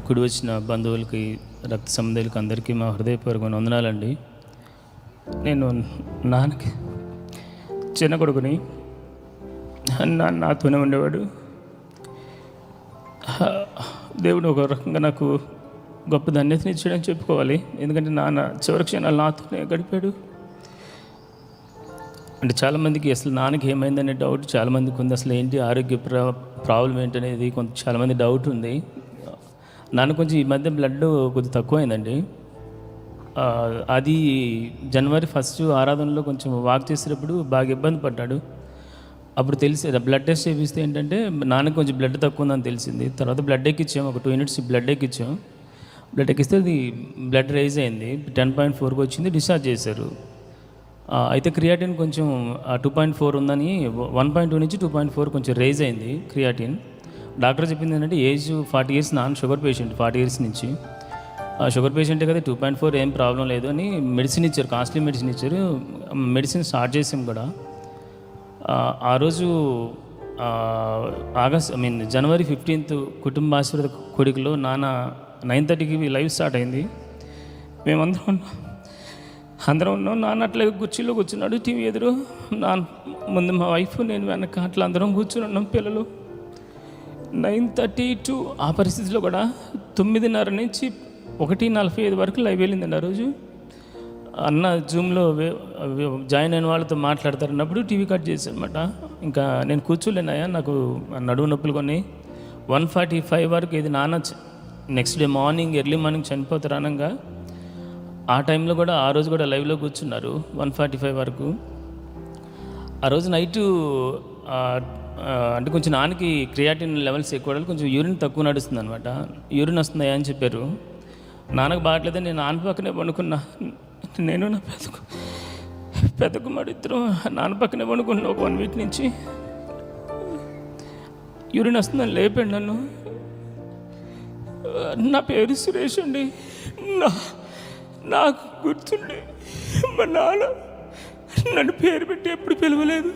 కుడి వచ్చిన బంధువులకి, రక్త సంబంధులకి అందరికీ మా హృదయపూర్వకమైన వందనాలండి. నేను నాన్నకి చిన్న కొడుకుని. నాన్న నాతోనే ఉండేవాడు. దేవుడు ఒక రకంగా నాకు గొప్ప ధన్యతని ఇచ్చాడని చెప్పుకోవాలి. ఎందుకంటే నాన్న చివరి క్షణాలు నాతోనే గడిపాడు. అంటే చాలామందికి అసలు నాన్నకి ఏమైందనే డౌట్ చాలామందికి ఉంది. అసలు ఏంటి ఆరోగ్య ప్రాబ్లం ఏంటనేది చాలామంది డౌట్ ఉంది. నాన్న కొంచెం ఈ మధ్య బ్లడ్ కొద్దిగా తక్కువైందండి. అది జనవరి 1 ఆరాధనలో కొంచెం వాక్ చేసేటప్పుడు బాగా ఇబ్బంది పడ్డాడు. అప్పుడు తెలిసి బ్లడ్ టెస్ట్ చేపిస్తే ఏంటంటే నాన్నకి కొంచెం బ్లడ్ తక్కువ ఉందని తెలిసింది. తర్వాత బ్లడ్ ఎక్కించాం, ఒక 2 యూనిట్స్ బ్లడ్ ఎక్కించాం. బ్లడ్ ఎక్కిస్తే అది బ్లడ్ రైజ్ అయింది, 10.4కి వచ్చింది, డిశ్చార్జ్ చేశారు. అయితే క్రియాటిన్ కొంచెం 2.4 ఉందని 1.2 నుంచి 2.4 కొంచెం రైజ్ అయింది క్రియాటిన్. డాక్టర్ చెప్పింది ఏంటంటే ఏజ్ 40 ఇయర్స్, నాన్న షుగర్ పేషెంట్ 40 ఇయర్స్ నుంచి. షుగర్ పేషెంటే కదా, 2.4 ఏం ప్రాబ్లం లేదు అని మెడిసిన్ ఇచ్చారు, కాస్ట్లీ మెడిసిన్ ఇచ్చారు. మెడిసిన్ స్టార్ట్ చేసాం కూడా. ఆ రోజు జనవరి 15 కుటుంబ ఆశీర్వాద కొడుకులో నాన్న 9:30కి లైవ్ స్టార్ట్ అయింది. అందరం ఉన్నాం. నాన్న అట్లా కుర్చీలో కూర్చున్నాడు, టీవీ ఎదురు. ముందు మా వైఫ్, నేను వెనక అట్లా అందరం కూర్చుని ఉన్నాం పిల్లలు. 9:30 to ఆ పరిస్థితిలో కూడా 9:30 నుంచి 1:45 వరకు లైవ్ వెళ్ళిందండి. ఆ రోజు అన్న జూమ్లో జాయిన్ అయిన వాళ్ళతో మాట్లాడతారన్నప్పుడు టీవీ కట్ చేశానమాట. ఇంకా నేను కూర్చోలేనాయా, నాకు నడువు నొప్పులు కొన్ని. 1:45 వరకు ఇది నాన్న next day morning early morning చనిపోతారు అనగా ఆ టైంలో కూడా ఆ రోజు కూడా లైవ్లో కూర్చున్నారు 1:45 వరకు. ఆ రోజు నైటు అంటే కొంచెం నాన్నకి క్రియాటిన్ లెవెల్స్ ఎక్కువ, కొంచెం యూరిన్ తక్కువ నడుస్తుంది అనమాట. యూరిన్ వస్తుందా అని చెప్పారు. నాన్నకు బాగట్లేదని నేను నాన్న పక్కనే పండుకున్నా. నేను నా పెద్ద కుమారుడు ఇద్దరం నాన్న పక్కనే పండుకున్నా. ఒక 1 వీక్ నుంచి యూరిన్ వస్తుందని లేపాడు నన్ను. నా పేరు సురేష్ అండి. నాకు గుర్తుండి మా నాన్న నన్ను పేరు పెట్టి ఎప్పుడు పిలవలేదు.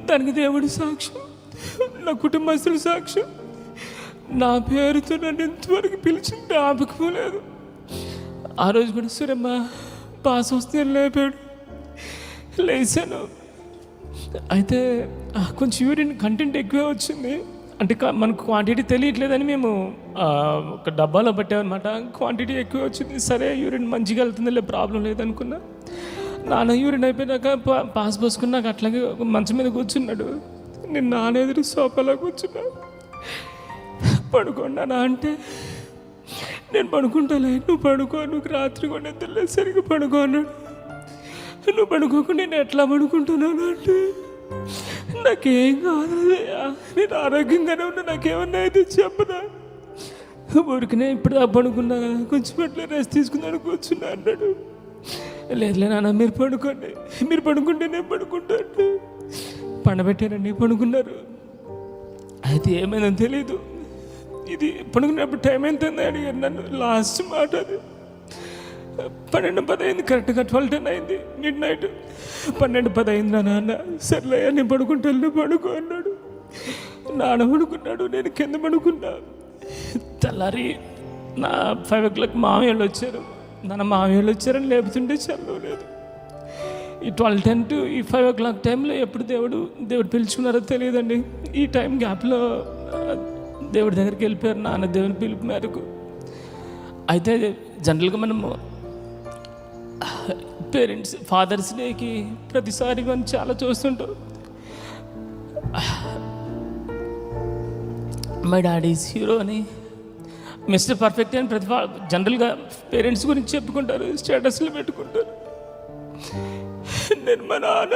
దానికి దేవుడి సాక్ష్యం, నా కుటుంబస్తుల సాక్ష్యం. నా పేరుతో నన్ను ఇంతవరకు పిలిచింది ఆపకపోలేదు. ఆ రోజు కూడా సురమ్మ పాస్ వస్తే లేపాడు, లేచాను. అయితే కొంచెం యూరిన్ కంటెంట్ ఎక్కువే వచ్చింది. అంటే మనకు క్వాంటిటీ తెలియట్లేదని మేము ఒక డబ్బాలో పట్టామన్నమాట. క్వాంటిటీ ఎక్కువ వచ్చింది. సరే యూరిన్ మంచిగా వెళ్తుందిలే, ప్రాబ్లం లేదనుకున్నా. నాన్న యూరిన్ అయిపోయినాక పాస్ పోసుకున్నాక అట్లాగే మంచం మీద కూర్చున్నాడు. నేను నాన్న ఎదురు సోఫాలో కూర్చున్నా. పడుకున్నానా అంటే నేను పడుకుంటాలే, నువ్వు పడుకో, నువ్వు రాత్రి కూడా నిద్రలేదు సరిగ్గా పడుకో అన్నాడు. నువ్వు పడుకోకుండా నేను ఎట్లా పడుకుంటున్నాను అంటే నాకేం కాదయ్యా, నేను ఆరోగ్యంగానే ఉన్నా, నాకేమన్నా అయితే చెప్పదా, ఊరికనే ఇప్పుడు పడుకున్నా కదా, కొంచెం అట్లా రెస్ట్ తీసుకున్నాను కూర్చున్నా అన్నాడు. లేదులే నాన్న మీరు పడుకోండి, మీరు పడుకుంటే నేను పడుకుంటా అంటే పండబెట్టారండి. పడుకున్నారు. అయితే ఏమైందని తెలీదు. ఇది పడుకున్నప్పుడు టైం ఎంతైంది అడిగారు నన్ను. లాస్ట్ మాట అది 12:10 అయింది, కరెక్ట్గా 12:10 అయింది, మిడ్ నైట్. 12:10 అయిందా నాన్న? సర్లే నేను పడుకుంటాను, పడుకో అన్నాడు. నాన్న పడుకున్నాడు, నేను కింద పడుకున్నా. తెల్లారి నా 5 o'clock మామయ్యలు వచ్చారు. నాన్న మామయ్యలు వచ్చారని లేపుతుంటే చల్లలేదు. ఈ 12:10 to ఈ 5 o'clock టైంలో ఎప్పుడు దేవుడు పిలుచుకున్నారో తెలియదండి. ఈ టైం గ్యాప్లో దేవుడి దగ్గరికి వెళ్ళిపోయారు నాన్న, దేవుని పిలుపు మేరకు. అయితే జనరల్గా మనము పేరెంట్స్ ఫాదర్స్ డేకి ప్రతిసారి మనం చాలా చూస్తుంటాం. మై డాడీ ఈజ్ హీరో అని, మిస్టర్ పర్ఫెక్ట్ అని జనరల్గా పేరెంట్స్ గురించి చెప్పుకుంటారు, స్టేటస్లు పెట్టుకుంటారు. నేను మా నాన్న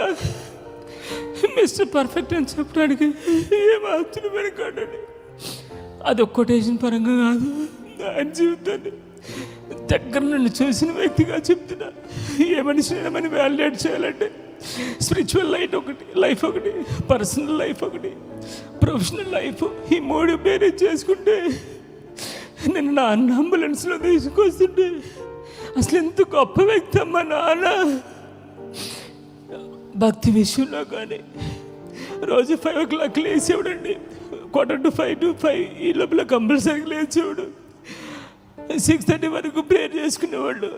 మిస్టర్ పర్ఫెక్ట్ అని చెప్పడానికి ఏమాత్రం వెనకాడండి. అది ఒక కొటేషన్ పరంగా కాదు, ఆయన జీవితాన్ని దగ్గర నుండి చూసిన వ్యక్తిగా చెప్తున్నా. ఏ మనిషిని ఏమని వ్యాలిడేట్ చేయాలంటే స్పిరిచువల్ లైఫ్ ఒకటి, పర్సనల్ లైఫ్ ఒకటి, ప్రొఫెషనల్ లైఫ్, ఈ 3 మేనేజ్ చేసుకుంటే నేను నాన్న అంబులెన్స్లో తీసుకొస్తుంటే అసలు ఎంత గొప్ప వ్యక్తి అమ్మా నాన్న. భక్తి విషయంలో కానీ రోజు 5 o'clock లేసేవాడండి. 4:45 to 5 ఈ లోపల కంపల్సరీగా లేచేవాడు. 6:30 వరకు ప్రేయర్ చేసుకునేవాళ్ళు.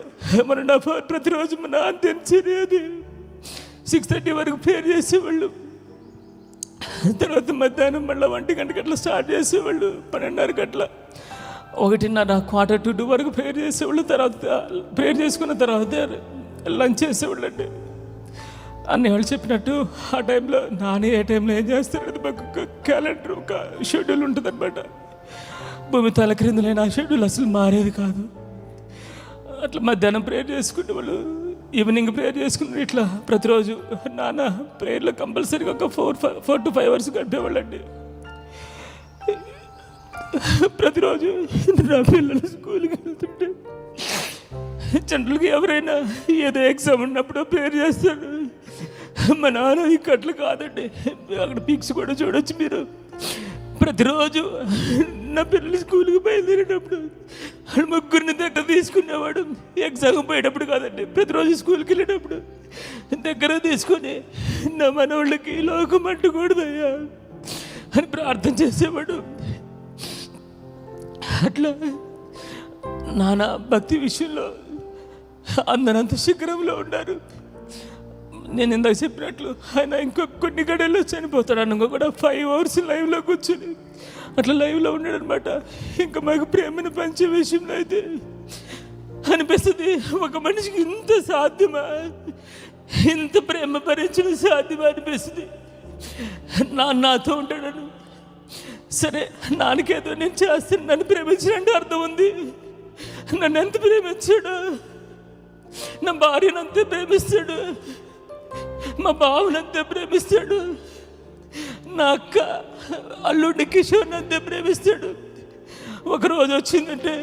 1.5 hour ప్రతిరోజు మా నాన్న తెచ్చేది. అది 6:30 వరకు ప్రేయర్ చేసేవాళ్ళు. తర్వాత మధ్యాహ్నం మళ్ళీ 1 గంటకి అట్లా స్టార్ట్ చేసేవాళ్ళు. 12:30 అట్లా 1:30 1:45 వరకు ప్రేయర్ చేసేవాళ్ళు. తర్వాత ప్రేయర్ చేసుకున్న తర్వాత లంచ్ చేసేవాళ్ళు అండి. అన్నీ వాళ్ళు చెప్పినట్టు ఆ టైంలో నాని ఏ టైంలో ఏం చేస్తారు అది మాకు ఒక క్యాలెండర్, ఒక షెడ్యూల్ ఉంటుంది అనమాట. భూమి తలక్రిందులైన ఆ షెడ్యూల్ అసలు మారేది కాదు. అట్లా మధ్యాహ్నం ప్రేయర్ చేసుకుంటే వాళ్ళు ఈవినింగ్ ప్రేయర్ చేసుకుని ఇట్లా ప్రతిరోజు నాన్న ప్రేయర్లో కంపల్సరీగా ఒక 4 to 5 hours గడిపేవాళ్ళండి. ప్రతిరోజు నా పిల్లలు స్కూల్కి వెళ్తుంటే జనరల్గా ఎవరైనా ఏదో ఎగ్జామ్ ఉన్నప్పుడు ప్రేయర్ చేస్తాడు. మా నాన్న ఇక్కట్లు కాదండి, అక్కడ పిక్స్ కూడా చూడొచ్చు మీరు. ప్రతిరోజు నా పిల్లలు స్కూల్కి బయలుదేరేటప్పుడు వాళ్ళు ముగ్గురిని దగ్గర తీసుకునేవాడు. ఎగ్జామ్ పోయేటప్పుడు కాదండి, ప్రతిరోజు స్కూల్కి వెళ్ళేటప్పుడు దగ్గర తీసుకొని నా మనవాళ్ళకి లోకం అంటకూడదయ్యా అని ప్రార్థన చేసేవాడు. అట్లా నాన్న భక్తి విషయంలో అందరంత శిఖరంలో ఉన్నారు. నేను ఇందాక చెప్పినట్లు ఆయన కొన్ని గడిలో చనిపోతాడు అన్న కూడా 5 hours లైవ్లో కూర్చొని అట్లా లైవ్లో ఉన్నాడు అనమాట. ఇంకా మాకు ప్రేమను పంచే విషయంలో అయితే అనిపిస్తుంది, ఒక మనిషికి ఇంత సాధ్యమా, ఇంత ప్రేమ భరించడం సాధ్యమా అనిపిస్తుంది. నాతో ఉంటాడను సరే, నాన్నకేదో నేను చేస్తాను, నన్ను ప్రేమించినంటే అర్థం ఉంది. నన్ను ఎంత ప్రేమించాడు, నా భార్యను అంతే ప్రేమిస్తాడు, మా బావునంతే ప్రేమిస్తాడు, నా అక్క అల్లుడి కిషోర్ని అంతే ప్రేమిస్తాడు. ఒకరోజు వచ్చిందంటే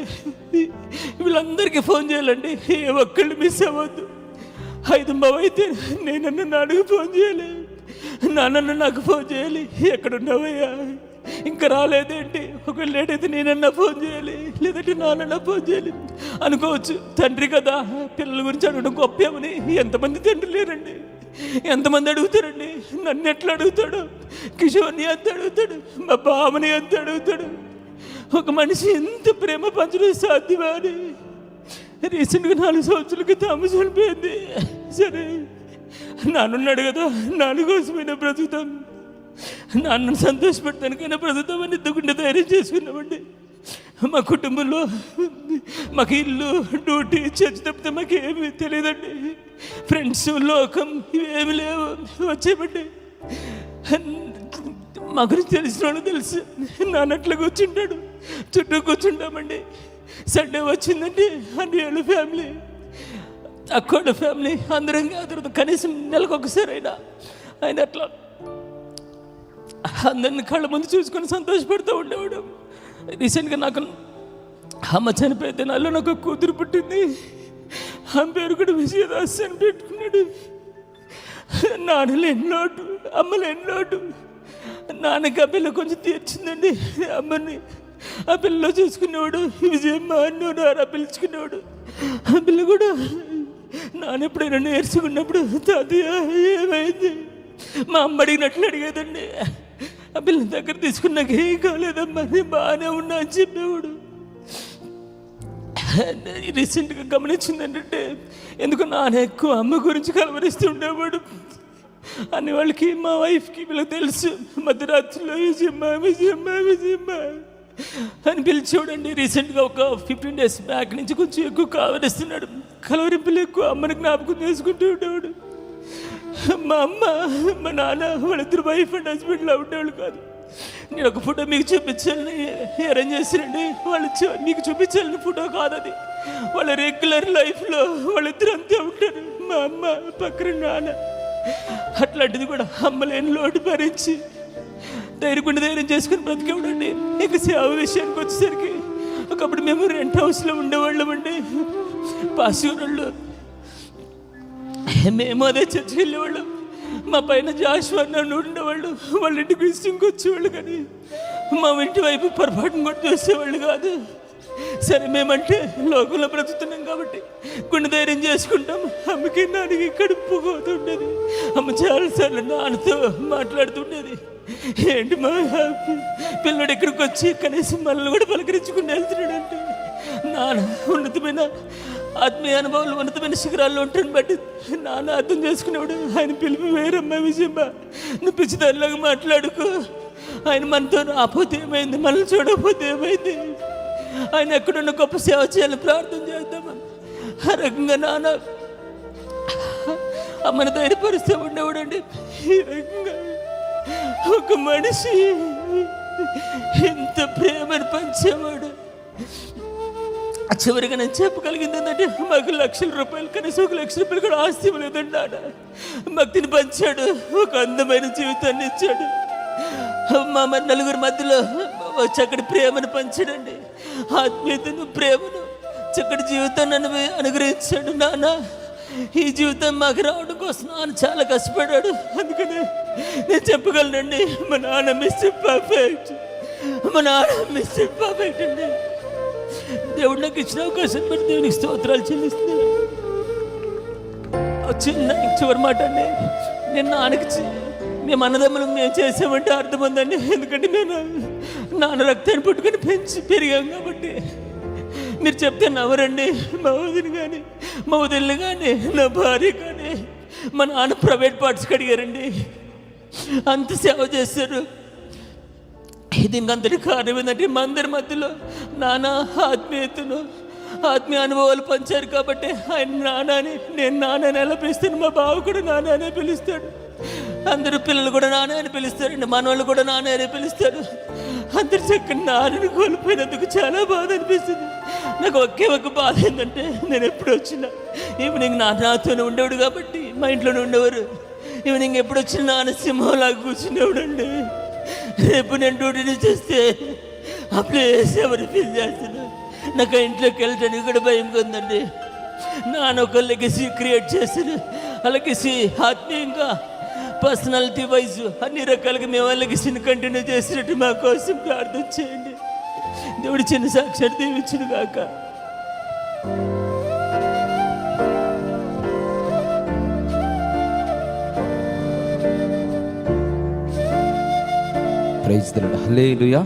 వీళ్ళందరికీ ఫోన్ చేయాలండి, ఏ ఒక్కళ్ళు మిస్ అవ్వద్దు. 5 అయితే నేను అడుగు ఫోన్ చేయాలి, నాన్న నాకు ఫోన్ చేయాలి, ఎక్కడున్నావయ్యా ఇంకా రాలేదేంటి, ఒకవేళ లేట్ అయితే నేనన్నా ఫోన్ చేయాలి, లేదంటే నాన్న ఫోన్ చేయాలి అనుకోవచ్చు. తండ్రి కదా, పిల్లల గురించి అడగడం గొప్పేమని ఎంతమంది తండ్రి లేరండి, ఎంతమంది అడుగుతారండి. నన్ను ఎట్లా అడుగుతాడు, కిషోర్ని ఎంత అడుగుతాడు, మా బావని ఎంత అడుగుతాడు. ఒక మనిషి ఎంత ప్రేమ పంచడం సాధ్యమా అని రీసెంట్గా 4 సంవత్సరాల క్రితం అమ్మ చనిపోయింది. సరే, నాన్నున్నాడు కదా, నాన్న కోసమైనా బ్రతుకుతాం, నాన్నను సంతోషపెడతానికైనా బ్రతుకుతామని ఎత్తుకుంటే ధైర్యం చేసుకున్నామండి. మా కుటుంబంలో మాకు ఇల్లు, డ్యూటీ, చర్చ్ తప్పితే మాకేమీ తెలియదండి. ఫ్రెండ్స్, లోకం ఇవేమి లేవు. వచ్చేమండి మా గురించి తెలిసిన వాళ్ళు తెలుసు, నాన్నట్లా కూర్చుంటాడు, చుట్టూ కూర్చుంటామండి. సండే వచ్చిందంటే అన్ని ఫ్యామిలీ, అక్కడ ఫ్యామిలీ అందరం కాదు, కనీసం నెలకు ఒకసారి అయినా ఆయన అట్లా అందరిని కళ్ళ ముందు చూసుకొని సంతోషపడుతూ ఉండేవాడు. రీసెంట్గా నాకు అమ్మ చనిపోయితే నాలో నాకు కూతురు పుట్టింది. ఆమె పేరు కూడా విజయదాస్ అని పెట్టుకున్నాడు. నాన్నలు ఎన్నోటు, అమ్మలు ఎన్నోటు. నాన్నకి ఆ పిల్ల కొంచెం తీర్చిందండి. అమ్మని ఆ పిల్లలో చూసుకునేవాడు, విజయమ్మ అన్నోడు అలా పిలుచుకునేవాడు. ఆ పిల్ల కూడా నాన్న ఎప్పుడైనా నేర్చుకున్నప్పుడు తాతయ్య ఏమైంది మా అమ్మ అడిగినట్లు అడిగేదండి. ఆ పిల్ల దగ్గర తీసుకున్నాక ఏం కాలేదమ్మా, నేను బాగానే ఉన్నా అని చెప్పేవాడు. రీసెంట్గా గమనించింది ఏంటంటే, ఎందుకు నాన్న ఎక్కువ అమ్మ గురించి కలవరిస్తూ ఉండేవాడు. అన్ని వాళ్ళకి, మా వైఫ్కి వీళ్ళకి తెలుసు, మధ్యరాత్రిలో విజయమ్మ విజయమ్మ విజయమ్మ అని పిలిచేవాడండి. రీసెంట్గా ఒక 15 days బ్యాక్ నుంచి కొంచెం ఎక్కువ కలవరిస్తున్నాడు. కలవరింపులు ఎక్కువ, అమ్మని జ్ఞాపకం చేసుకుంటూ ఉండేవాడు. మా అమ్మ, మా నాన్న వాళ్ళిద్దరు వైఫ్ అండ్ హస్బెండ్లా ఉండేవాళ్ళు కాదు. నేను ఒక ఫోటో మీకు చూపించాలని అరేంజ్ చేశానండి. వాళ్ళు మీకు చూపించాలని ఫోటో కాదు అది, వాళ్ళ రెగ్యులర్ లైఫ్లో వాళ్ళిద్దరు అంతే ఉంటారు. మా అమ్మ పక్కన నాన్న. అట్లాంటిది కూడా అమ్మలేని లోటు భరించి ధైర్యం చేసుకుని బ్రతికేవాడండి. ఇక సేవ విషయానికి వచ్చేసరికి, ఒకప్పుడు మేము రెంట్ హౌస్లో ఉండేవాళ్ళం అండి. పాసూరోళ్ళు, మేము అదే చర్చికి వెళ్ళేవాళ్ళం. మా పైన జాషువా నన్ను ఉండేవాళ్ళు. వాళ్ళ ఇంటికి విజిటింగ్కి వచ్చేవాళ్ళు, కానీ మా ఇంటి వైపు పొరపాటును కూడా చూసేవాళ్ళు కాదు. సరే మేమంటే లోకంలో బ్రతుకుతున్నాం కాబట్టి కొన్ని ధైర్యం చేసుకుంటాం. అమ్మకి నాన్నకి కడుపుకోతుండేది. అమ్మ చాలాసార్లు నాన్నతో మాట్లాడుతుండేది. ఏంటి మా పిల్లడు ఇక్కడికి వచ్చి కనీసం మనల్ని కూడా పలకరించుకుని వెళ్తున్నాడంటే నాన్న ఉన్నతమైన ఆత్మీయ అనుభవాలు ఉన్నతమైన శిఖరాల్లో ఉంటాను బట్టి నాన్న అర్థం చేసుకునేవాడు. ఆయన పిలుపు వేరమ్మా విజయమ్మ, నువ్వు పిచ్చిదారిలాగా మాట్లాడుకో. ఆయన మనతో రాకపోతే ఏమైంది, మనల్ని చూడకపోతే ఏమైంది, ఆయన ఎక్కడున్న గొప్ప సేవ చేయాలని ప్రార్థన చేద్దామని ఆ రకంగా నాన్న అమ్మని ధైర్యపరుస్తూ ఉండేవాడండి. ఈ రకంగా ఒక మనిషి ఎంత ప్రేమను పంచేవాడు. చివరిగా నేను చెప్పగలిగింది ఏంటంటే మాకు లక్షల రూపాయలు, కనీసం ₹1,00,000 కూడా ఆస్తి ఇవ్వలేదండి. నాన్న భక్తిని పంచాడు, ఒక అందమైన జీవితాన్ని ఇచ్చాడు. మా నలుగురి మధ్యలో చక్కటి ప్రేమను పంచాడండి. ఆత్మీయతను, ప్రేమను, చక్కటి జీవితాన్ని అనుగ్రహించాడు. నాన్న ఈ జీవితం మాకు రావడం కోసం నాన్న చాలా కష్టపడ్డాడు. అందుకనే నేను చెప్పగలనండి, మా నాన్న మిస్టర్ పర్ఫెక్ట్, మా నాన్న మిస్టర్ పర్ఫెక్ట్ అండి. దేవుడు నాకు ఇచ్చిన అవకాశం బట్టి దేవునికి స్తోత్రాలు చెల్లిస్తున్నాను. చిన్న చివరి మాట అండి, నేను నాన్నకి మేము అన్నదమ్ములు మేము చేసామంటే అర్థం ఉందండి. ఎందుకంటే నేను నాన్న రక్తాన్ని పుట్టుకొని పెంచి పెరిగాం కాబట్టి. మీరు చెప్తే నవ్వరండి. మా వదిన కానీ, మా వదినలు కానీ, నా భార్య కానీ మా నాన్న ప్రైవేట్ పార్ట్స్కి అడిగారండి. అంత సేవ చేశారు. దీనికి అంతటి కారణం ఏంటంటే మా అందరి మధ్యలో నాన్న ఆత్మీయతను, ఆత్మీయ అనుభవాలు పంచారు కాబట్టి ఆయన నాన్న అని, నేను నాన్న అని ఎలా పిలుస్తాను, మా బావ కూడా నాన్న అనే పిలుస్తాడు. అందరు పిల్లలు కూడా నాన్న అని పిలుస్తారండి, మనవాళ్ళు కూడా నాన్న అని పిలుస్తారు. అందరు చక్కని నాన్నని కోల్పోయినందుకు చాలా బాధ అనిపిస్తుంది. నాకు ఒకే ఒక బాధ ఏంటంటే నేను ఎప్పుడు వచ్చినా ఈవినింగ్ నాన్నతోనే ఉండేవాడు కాబట్టి మా ఇంట్లోనే ఉండేవారు. ఈవినింగ్ ఎప్పుడు వచ్చినా నాన్న సింహంలాగా కూర్చునేవాడు అండి. రేపు నేను డ్యూటీని చేస్తే ఆ ప్లేస్ ఎవరు ఫీల్ చేస్తున్నారు, నాకు ఆ ఇంట్లోకి వెళ్ళడానికి కూడా భయం ఉందండి. నాన్న ఒక లెగసీ క్రియేట్ చేశారు. ఆ లెగసీ ఆత్మీయంగా, పర్సనాలిటీ వైజ్ అన్ని రకాలుగా మేము ఆ లెగసీని కంటిన్యూ చేసినట్టు మా కోసం ప్రార్థన చేయండి. దేవుడు చిన్న సాక్షాత్ దీవించును గాక. Praise the Lord. హల్లెలూయా.